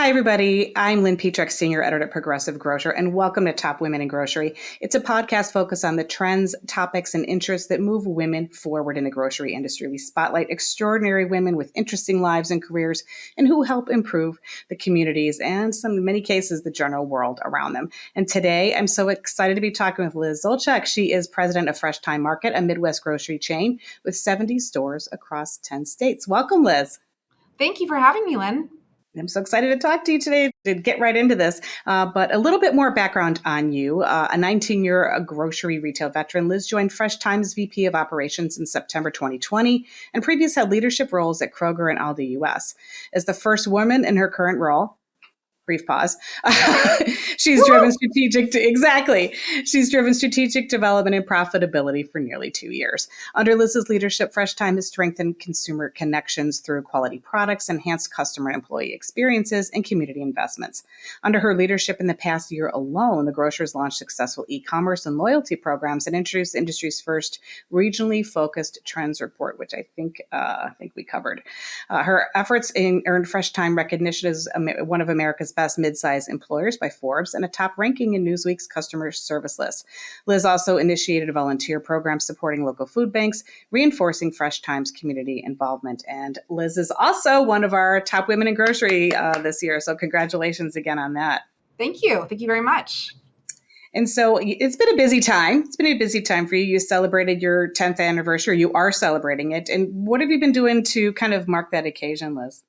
Hi, everybody. I'm Lynn Petrex, Senior Editor at Progressive Grocer, and welcome to Top Women in Grocery. It's a podcast focused on the trends, topics, and interests that move women forward in the grocery industry. We spotlight extraordinary women with interesting lives and careers and who help improve the communities and, in many cases, the general world around them. And today, I'm so excited to be talking with Liz Zolchak. She is president of Fresh Thyme Market, a Midwest grocery chain with 70 stores across 10 states. Welcome, Liz. Thank you for having me, Lynn. I'm so excited to talk to you today to get right into this. But a little bit more background on you. A 19-year grocery retail veteran, Liz joined Fresh Thyme's VP of Operations in September 2020 and previously had leadership roles at Kroger and Aldi US. As the first woman in her current role, brief pause. She's driven strategic development and profitability for nearly 2 years. Under Liz's leadership, Fresh Thyme has strengthened consumer connections through quality products, enhanced customer and employee experiences, and community investments. Under her leadership in the past year alone, the grocers launched successful e-commerce and loyalty programs and introduced the industry's first regionally focused trends report, which I think we covered. Her efforts earned Fresh Thyme recognition as one of America's best mid-sized employers by Forbes and a top ranking in Newsweek's customer service list. Liz also initiated a volunteer program supporting local food banks, reinforcing Fresh Thyme's community involvement. And Liz is also one of our top women in grocery this year. So congratulations again on that. Thank you. Thank you very much. And so it's been a busy time. It's been a busy time for you. You celebrated your 10th anniversary. You are celebrating it. And what have you been doing to kind of mark that occasion, Liz?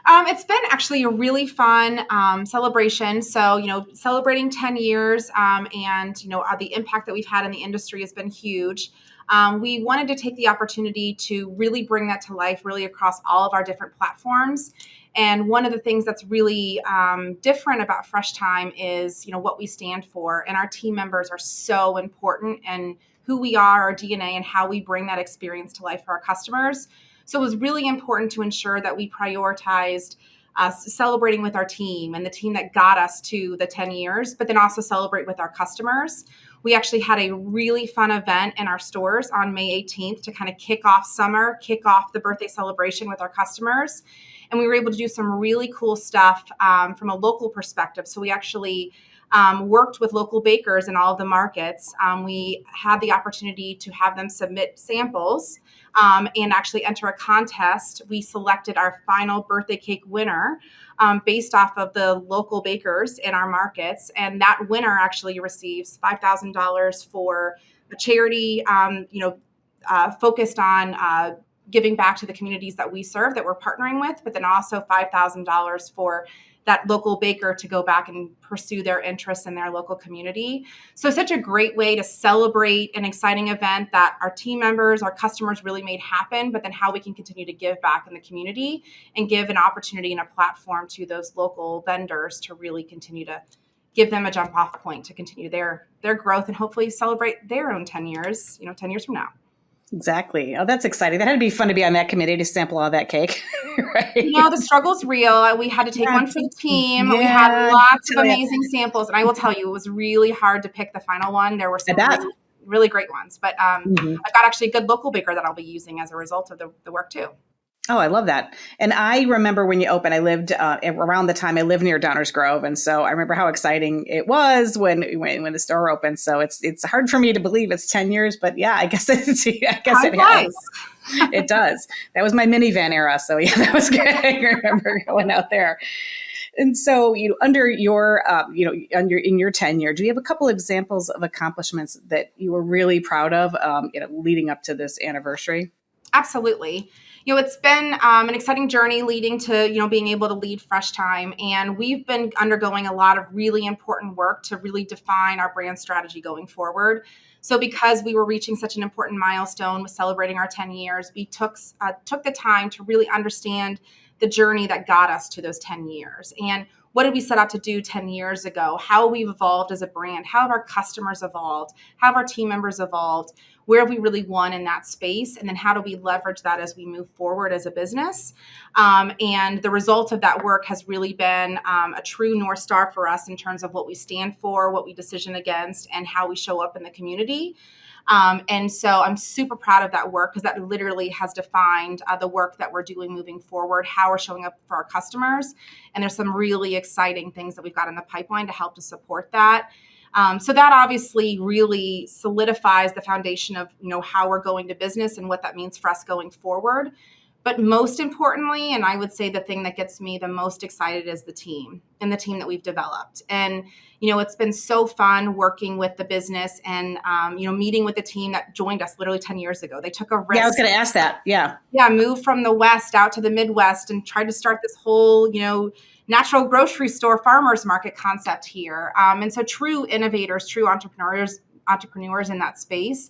It's been actually a really fun celebration. So, celebrating 10 years and, the impact that we've had in the industry has been huge. We wanted to take the opportunity to really bring that to life really across all of our different platforms. And one of the things that's really different about Fresh Thyme is, what we stand for. And our team members are so important and who we are, our DNA, and how we bring that experience to life for our customers. So it was really important to ensure that we prioritized celebrating with our team and the team that got us to the 10 years, but then also celebrate with our customers. We actually had a really fun event in our stores on May 18th to kind of kick off summer, kick off the birthday celebration with our customers. And we were able to do some really cool stuff from a local perspective. So we actually worked with local bakers in all of the markets. We had the opportunity to have them submit samples and actually enter a contest. We selected our final birthday cake winner based off of the local bakers in our markets. And that winner actually receives $5,000 for a charity, focused on giving back to the communities that we serve that we're partnering with, but then also $5,000 for that local baker to go back and pursue their interests in their local community. So such a great way to celebrate an exciting event that our team members, our customers really made happen, but then how we can continue to give back in the community and give an opportunity and a platform to those local vendors to really continue to give them a jump off point to continue their growth and hopefully celebrate their own 10 years, 10 years from now. Exactly. Oh, that's exciting. That had to be fun to be on that committee to sample all that cake, right? The struggle's real. We had to take one for the team. We had lots of amazing samples. And I will tell you, it was really hard to pick the final one. There were some really great ones. But I've got actually a good local baker that I'll be using as a result of the work too. Oh, I love that. And I remember when you opened, I lived around the time I lived near Downers Grove. And so I remember how exciting it was when the store opened. So it's hard for me to believe it's 10 years, but yeah, I guess it has. It does. That was my minivan era. So yeah, that was good. I remember going out there. And so under your, in your tenure, do you have a couple examples of accomplishments that you were really proud of, leading up to this anniversary? Absolutely. It's been an exciting journey leading to, being able to lead Fresh Thyme. And we've been undergoing a lot of really important work to really define our brand strategy going forward. So because we were reaching such an important milestone with celebrating our 10 years, we took the time to really understand the journey that got us to those 10 years. And what did we set out to do 10 years ago? How we've evolved as a brand? How have our customers evolved? How have our team members evolved? Where have we really won in that space? And then how do we leverage that as we move forward as a business? And the result of that work has really been a true North Star for us in terms of what we stand for, what we decision against, and how we show up in the community. And so I'm super proud of that work because that literally has defined the work that we're doing moving forward, how we're showing up for our customers. And there's some really exciting things that we've got in the pipeline to help to support that. So that obviously really solidifies the foundation of, how we're going to business and what that means for us going forward. But most importantly, and I would say the thing that gets me the most excited is the team and the team that we've developed. And, it's been so fun working with the business and, meeting with the team that joined us literally 10 years ago. They took a risk. Yeah, I was going to ask that. Yeah. Yeah, moved from the West out to the Midwest and tried to start this whole, natural grocery store farmers market concept here. And so true innovators, true entrepreneurs in that space.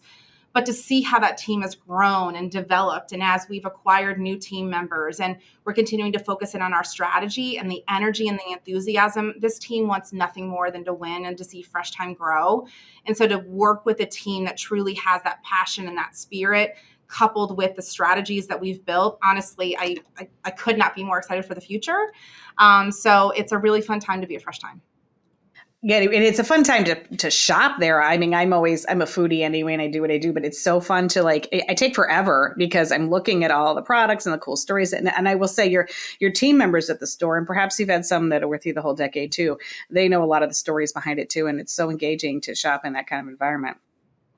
But to see how that team has grown and developed, and as we've acquired new team members and we're continuing to focus in on our strategy and the energy and the enthusiasm, this team wants nothing more than to win and to see Fresh Thyme grow. And so to work with a team that truly has that passion and that spirit, coupled with the strategies that we've built, honestly, I could not be more excited for the future. So it's a really fun time to be at Fresh Thyme. Yeah, and it's a fun time to shop there. I mean, I'm a foodie anyway, and I do what I do, but it's so fun to I take forever because I'm looking at all the products and the cool stories. And I will say your team members at the store, and perhaps you've had some that are with you the whole decade too, they know a lot of the stories behind it too. And it's so engaging to shop in that kind of environment.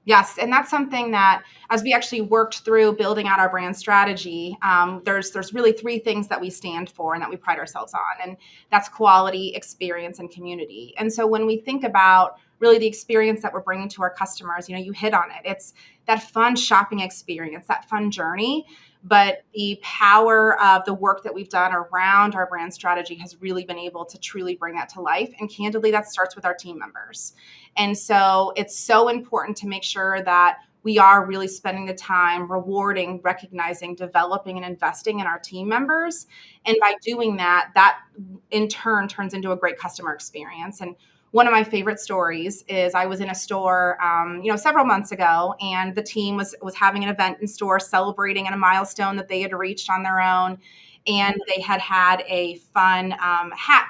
Yes, and that's something that, as we actually worked through building out our brand strategy, there's really three things that we stand for and that we pride ourselves on, and that's quality, experience, and community. And so when we think about really the experience that we're bringing to our customers, you hit on it. It's that fun shopping experience, that fun journey. But the power of the work that we've done around our brand strategy has really been able to truly bring that to life. And candidly, that starts with our team members. And so it's so important to make sure that we are really spending the time rewarding, recognizing, developing, and investing in our team members. And by doing that, that in turn turns into a great customer experience. And one of my favorite stories is I was in a store, several months ago, and the team was having an event in store celebrating a milestone that they had reached on their own. And they had a fun hat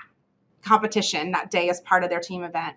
competition that day as part of their team event.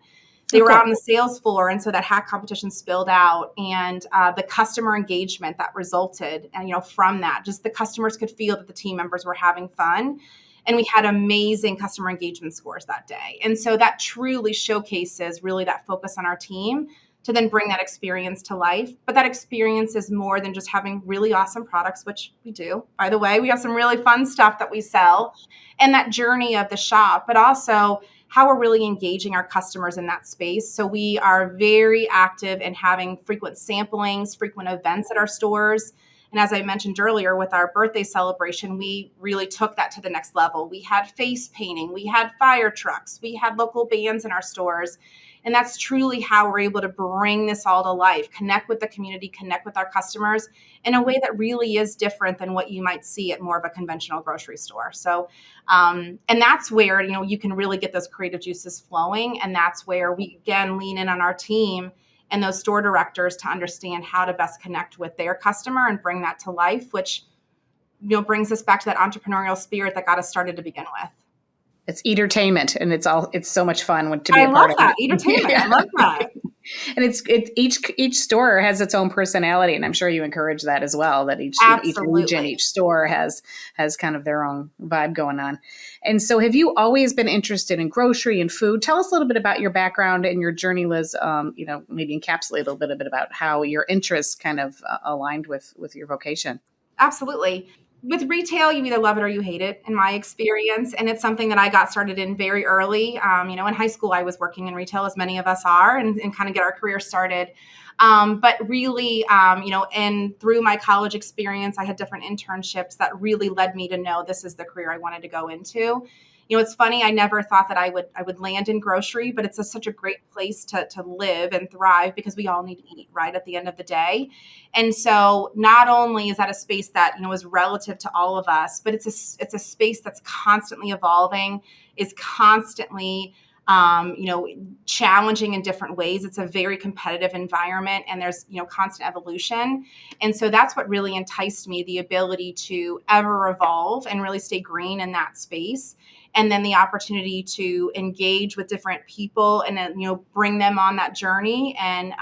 They were out on the sales floor, and so that hat competition spilled out, and the customer engagement that resulted, and from that, just the customers could feel that the team members were having fun, and we had amazing customer engagement scores that day. And so that truly showcases really that focus on our team to then bring that experience to life. But that experience is more than just having really awesome products, which we do. By the way, we have some really fun stuff that we sell, and that journey of the shop, but also how we're really engaging our customers in that space. So we are very active in having frequent samplings, frequent events at our stores. And as I mentioned earlier, with our birthday celebration, we really took that to the next level. We had face painting, we had fire trucks, we had local bands in our stores. And that's truly how we're able to bring this all to life, connect with the community, connect with our customers in a way that really is different than what you might see at more of a conventional grocery store. So, and that's where, you can really get those creative juices flowing. And that's where we, again, lean in on our team and those store directors to understand how to best connect with their customer and bring that to life, which, brings us back to that entrepreneurial spirit that got us started to begin with. It's entertainment, and it's so much fun to be a part of it. Entertainment. I love that. And each store has its own personality, and I'm sure you encourage that as well. That each region, each store has kind of their own vibe going on. And so, have you always been interested in grocery and food? Tell us a little bit about your background and your journey, Liz. Maybe encapsulate a little bit about how your interests kind of aligned with your vocation. Absolutely. With retail, you either love it or you hate it, in my experience. And it's something that I got started in very early. In high school, I was working in retail, as many of us are, and kind of get our career started. But really, and through my college experience, I had different internships that really led me to know this is the career I wanted to go into. It's funny, I never thought that I would land in grocery, but it's such a great place to live and thrive because we all need to eat, right, at the end of the day. And so not only is that a space that, is relative to all of us, but it's a space that's constantly evolving, is constantly challenging in different ways. It's a very competitive environment, and there's, constant evolution. And so that's what really enticed me, the ability to ever evolve and really stay green in that space. And then the opportunity to engage with different people and then, bring them on that journey and,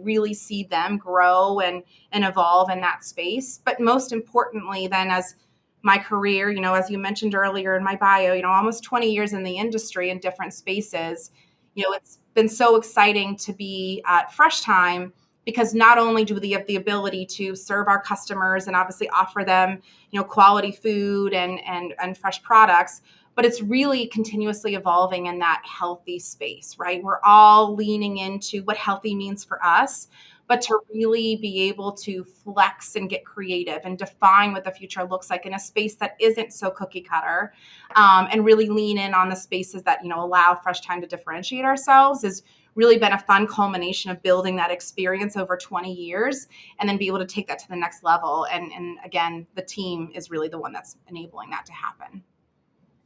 really see them grow and evolve in that space. But most importantly, then as my career, as you mentioned earlier in my bio, almost 20 years in the industry in different spaces, it's been so exciting to be at Fresh Thyme because not only do we have the ability to serve our customers and obviously offer them, quality food and fresh products, but it's really continuously evolving in that healthy space, right? We're all leaning into what healthy means for us, but to really be able to flex and get creative and define what the future looks like in a space that isn't so cookie cutter, and really lean in on the spaces that, allow Fresh Thyme to differentiate ourselves has really been a fun culmination of building that experience over 20 years and then be able to take that to the next level. And again, the team is really the one that's enabling that to happen.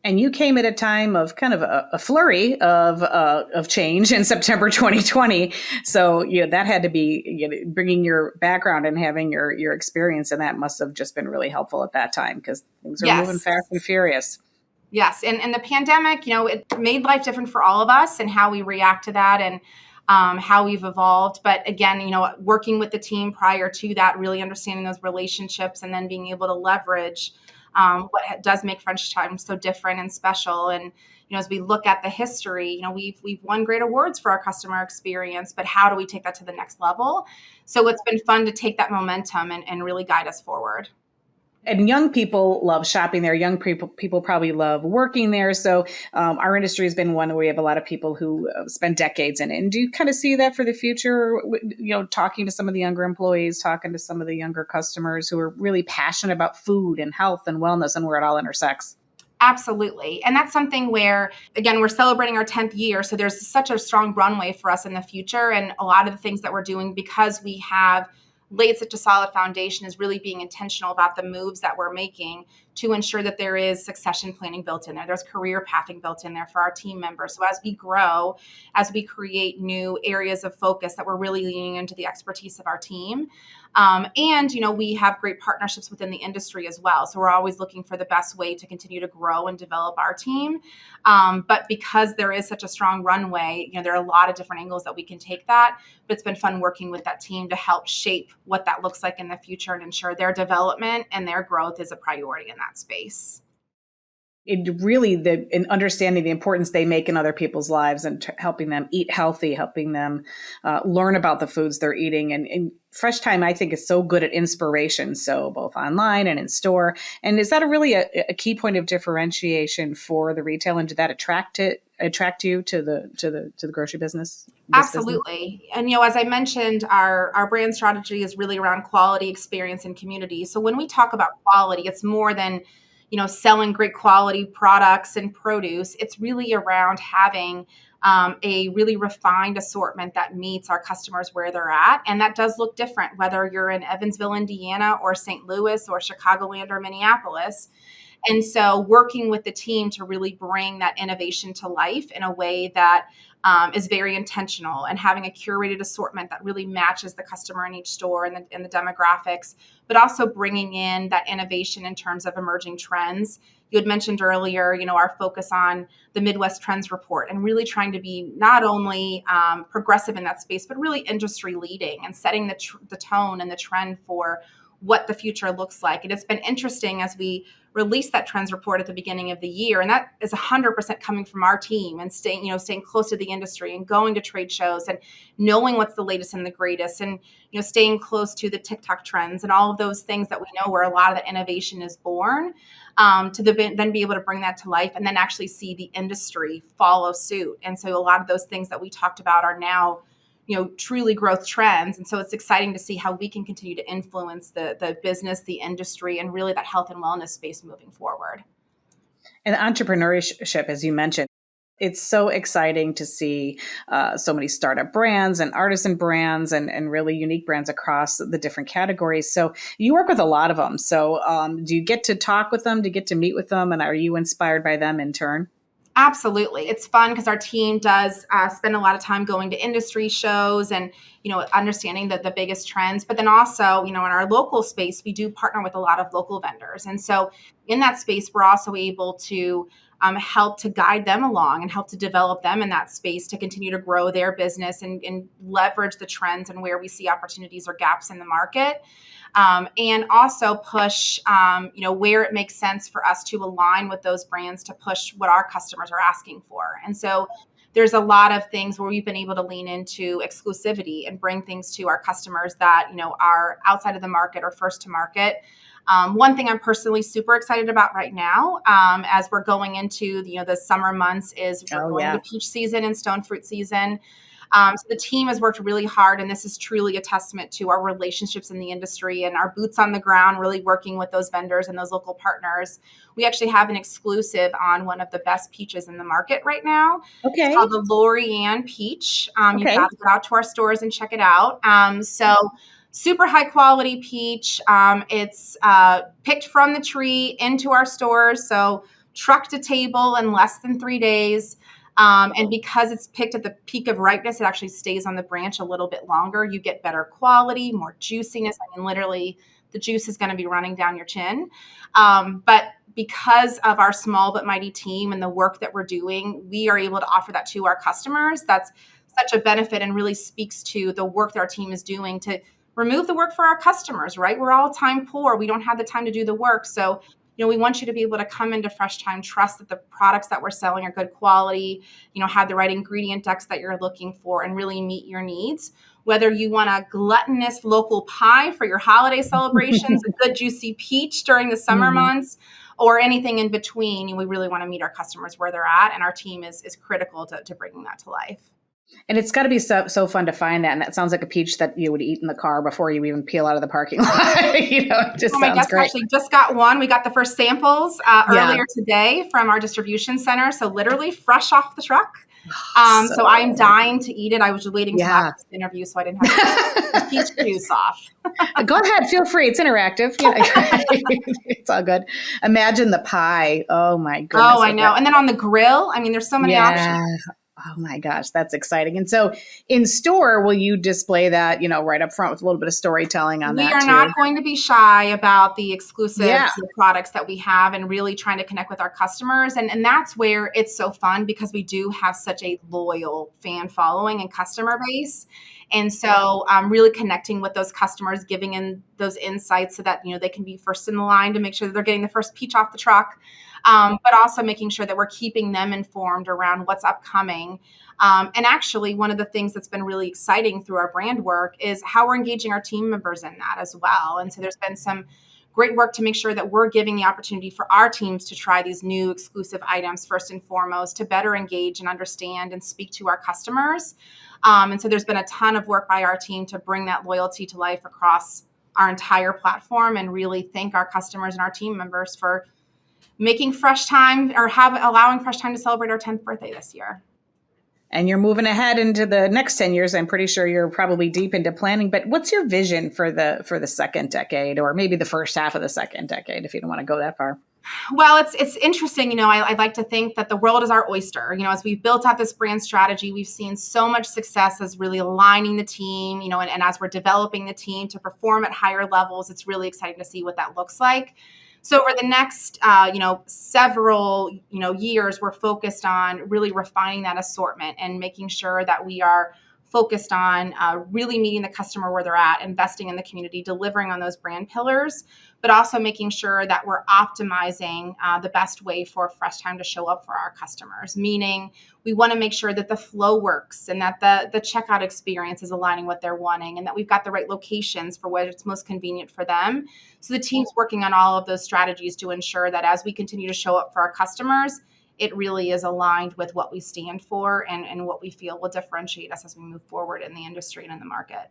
And you came at a time of kind of a flurry of change in September 2020. So that had to be bringing your background and having your experience, and that must have just been really helpful at that time because things are moving fast and furious. Yes, and the pandemic, it made life different for all of us and how we react to that and how we've evolved. But again, working with the team prior to that, really understanding those relationships and then being able to leverage what does make Fresh Thyme so different and special. And, as we look at the history, we've won great awards for our customer experience, but how do we take that to the next level? So it's been fun to take that momentum and really guide us forward. And young people love shopping there. Young people probably love working there. So our industry has been one where we have a lot of people who spend decades in it. And do you kind of see that for the future? Talking to some of the younger employees, talking to some of the younger customers who are really passionate about food and health and wellness and where it all intersects. Absolutely. And that's something where, again, we're celebrating our 10th year. So there's such a strong runway for us in the future. And a lot of the things that we're doing, because we have laid such a solid foundation, is really being intentional about the moves that we're making to ensure that there is succession planning built in there. There's career pathing built in there for our team members. So as we grow, as we create new areas of focus, that we're really leaning into the expertise of our team. And we have great partnerships within the industry as well. So we're always looking for the best way to continue to grow and develop our team. But because there is such a strong runway, there are a lot of different angles that we can take that. But it's been fun working with that team to help shape what that looks like in the future and ensure their development and their growth is a priority in that space. It really, in understanding the importance they make in other people's lives and helping them eat healthy, helping them learn about the foods they're eating. And Fresh Thyme, I think, is so good at inspiration. So both online and in store. And is that a key point of differentiation for the retail? And did that attract you to the grocery business? Absolutely. Business? And, as I mentioned, our brand strategy is really around quality, experience, and community. So when we talk about quality, it's more than selling great quality products and produce. It's really around having a really refined assortment that meets our customers where they're at. And that does look different, whether you're in Evansville, Indiana, or St. Louis, or Chicagoland, or Minneapolis. And so working with the team to really bring that innovation to life in a way that is very intentional, and having a curated assortment that really matches the customer in each store and the demographics, but also bringing in that innovation in terms of emerging trends. You had mentioned earlier, our focus on the Midwest Trends Report and really trying to be not only progressive in that space, but really industry leading and setting the tone and the trend for what the future looks like. And it's been interesting as we released that trends report at the beginning of the year, and that is 100% coming from our team and staying close to the industry and going to trade shows and knowing what's the latest and the greatest, and staying close to the TikTok trends and all of those things that we know where a lot of the innovation is born, then be able to bring that to life and then actually see the industry follow suit. And so a lot of those things that we talked about are now truly growth trends. And so it's exciting to see how we can continue to influence the business, the industry, and really that health and wellness space moving forward. And entrepreneurship, as you mentioned, it's so exciting to see so many startup brands and artisan brands and really unique brands across the different categories. So you work with a lot of them. So do you get to talk with them, do you get to meet with them, and are you inspired by them in turn? Absolutely. It's fun because our team does spend a lot of time going to industry shows and, understanding the biggest trends. But then also, in our local space, we do partner with a lot of local vendors. And so in that space, we're also able to help to guide them along and help to develop them in that space to continue to grow their business and leverage the trends and where we see opportunities or gaps in the market. And also push, where it makes sense for us to align with those brands to push what our customers are asking for. And so there's a lot of things where we've been able to lean into exclusivity and bring things to our customers that, are outside of the market or first to market. One thing I'm personally super excited about right now, as we're going into the summer months, is we're going into peach season and stone fruit season. So the team has worked really hard, and this is truly a testament to our relationships in the industry and our boots on the ground, really working with those vendors and those local partners. We actually have an exclusive on one of the best peaches in the market right now. Okay. It's called the Lorianne Peach. You've got to go out to our stores and check it out. So super high quality peach. It's picked from the tree into our stores. So truck to table in less than 3 days. And because it's picked at the peak of ripeness, it actually stays on the branch a little bit longer. You get better quality, more juiciness. I mean, literally, the juice is going to be running down your chin. But because of our small but mighty team and the work that we're doing, we are able to offer that to our customers. That's such a benefit and really speaks to the work that our team is doing to remove the work for our customers, right? We're all time poor. We don't have the time to do the work. So we want you to be able to come into Fresh Thyme, trust that the products that we're selling are good quality, have the right ingredient decks that you're looking for, and really meet your needs. Whether you want a gluttonous local pie for your holiday celebrations, a good juicy peach during the summer months, or anything in between, we really want to meet our customers where they're at, and our team is critical to bringing that to life. And it's got to be so fun to find that. And that sounds like a peach that you would eat in the car before you even peel out of the parking lot. It just sounds great. Actually just got one. We got the first samples earlier today from our distribution center. So literally fresh off the truck. So I'm dying to eat it. I was just waiting to have this interview so I didn't have to peach juice off. Go ahead. Feel free. It's interactive. It's all good. Imagine the pie. Oh, my goodness. Oh, I know. And then on the grill, there's so many options. Oh my gosh, that's exciting. And so in store, will you display that, right up front with a little bit of storytelling on that too? We are not going to be shy about the exclusive products that we have and really trying to connect with our customers. And that's where it's so fun because we do have such a loyal fan following and customer base. And so really connecting with those customers, giving in those insights so that, they can be first in the line to make sure that they're getting the first peach off the truck. But also making sure that we're keeping them informed around what's upcoming. And actually, one of the things that's been really exciting through our brand work is how we're engaging our team members in that as well. And so there's been some great work to make sure that we're giving the opportunity for our teams to try these new exclusive items first and foremost to better engage and understand and speak to our customers. And so there's been a ton of work by our team to bring that loyalty to life across our entire platform and really thank our customers and our team members for making Fresh Thyme or allowing Fresh Thyme to celebrate our 10th birthday this year. And you're moving ahead into the next 10 years. I'm pretty sure you're probably deep into planning, but what's your vision for the second decade or maybe the first half of the second decade, if you don't want to go that far? Well, it's interesting. I'd like to think that the world is our oyster. As we've built out this brand strategy, we've seen so much success as really aligning the team, and as we're developing the team to perform at higher levels, it's really exciting to see what that looks like. So over the next, several, years, we're focused on really refining that assortment and making sure that we are focused on really meeting the customer where they're at, investing in the community, delivering on those brand pillars, but also making sure that we're optimizing the best way for Fresh Thyme to show up for our customers. Meaning we want to make sure that the flow works and that the checkout experience is aligning what they're wanting and that we've got the right locations for where it's most convenient for them. So the team's working on all of those strategies to ensure that as we continue to show up for our customers, it really is aligned with what we stand for and what we feel will differentiate us as we move forward in the industry and in the market.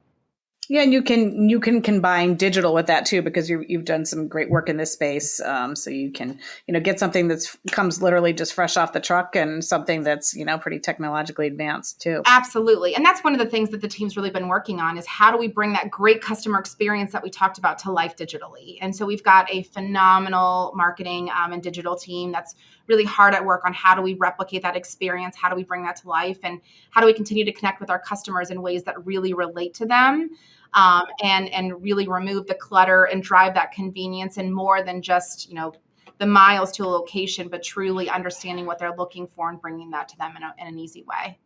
Yeah, and you can combine digital with that too, because you've done some great work in this space. So you can get something that's comes literally just fresh off the truck and something that's pretty technologically advanced too. Absolutely, and that's one of the things that the team's really been working on is how do we bring that great customer experience that we talked about to life digitally. And so we've got a phenomenal marketing and digital team that's really hard at work on how do we replicate that experience, how do we bring that to life, and how do we continue to connect with our customers in ways that really relate to them, and really remove the clutter and drive that convenience, and more than just, the miles to a location, but truly understanding what they're looking for and bringing that to them in an easy way.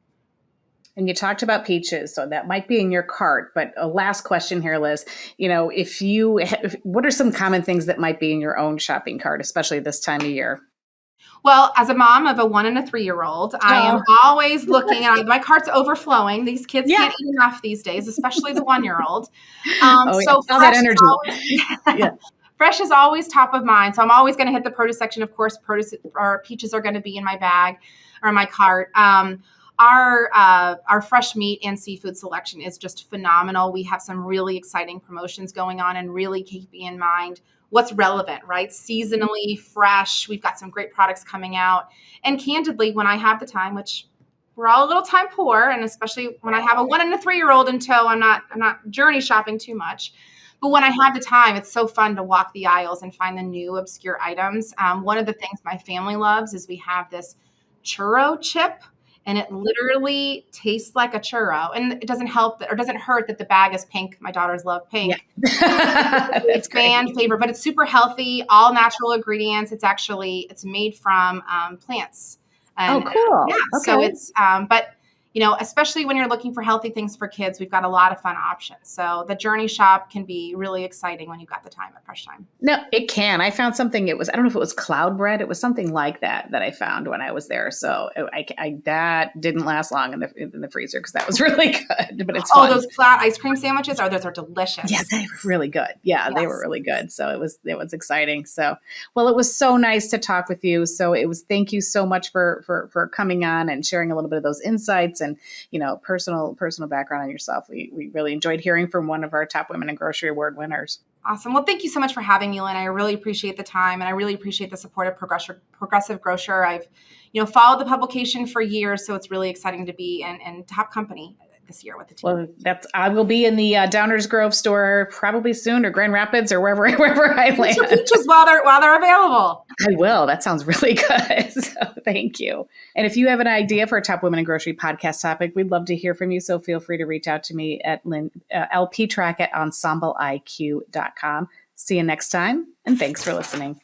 And you talked about peaches, so that might be in your cart. But a last question here, Liz. What are some common things that might be in your own shopping cart, especially this time of year? Well, as a mom of a 1 and a 3-year-old, I am always looking, and my cart's overflowing. These kids can't eat enough these days, especially the 1-year-old. So all that energy. Fresh is always top of mind. So I'm always going to hit the produce section. Of course, produce or peaches are going to be in my bag or in my cart. Our fresh meat and seafood selection is just phenomenal. We have some really exciting promotions going on, and really keeping in mind what's relevant, right? Seasonally fresh. We've got some great products coming out. And candidly, when I have the time, which we're all a little time poor, and especially when I have a 1 and a 3-year-old in tow, I'm not journey shopping too much. But when I have the time, it's so fun to walk the aisles and find the new obscure items. One of the things my family loves is we have this churro chip, and it literally tastes like a churro. And it doesn't hurt that the bag is pink. My daughters love pink. Yeah. It's fan favorite, but it's super healthy, all natural ingredients. It's made from plants. And, cool. Yeah. Okay. So it's, but especially when you're looking for healthy things for kids, we've got a lot of fun options. So the journey shop can be really exciting when you've got the time at Fresh Thyme. No, it can. I found something. I don't know if it was cloud bread. It was something like that I found when I was there. So that didn't last long in the freezer because that was really good. But it's fun. Those flat ice cream sandwiches, those are delicious. Yeah, they were really good. Yeah, yes. They were really good. So it was exciting. So, well, it was so nice to talk with you. So thank you so much for coming on and sharing a little bit of those insights and personal background on yourself. We really enjoyed hearing from one of our top Women in Grocery Award winners. Awesome. Well, thank you so much for having me, Lynn. I really appreciate the time, and I really appreciate the support of Progressive Grocer. I've followed the publication for years, so it's really exciting to be in top company this year with the team. Well, I will be in the Downers Grove store probably soon, or Grand Rapids, or wherever I land. Get your peaches while they're available. I will. That sounds really good. So thank you. And if you have an idea for a Top Women in Grocery podcast topic, we'd love to hear from you. So feel free to reach out to me at lptrack@ensembleiq.com. See you next time, and thanks for listening.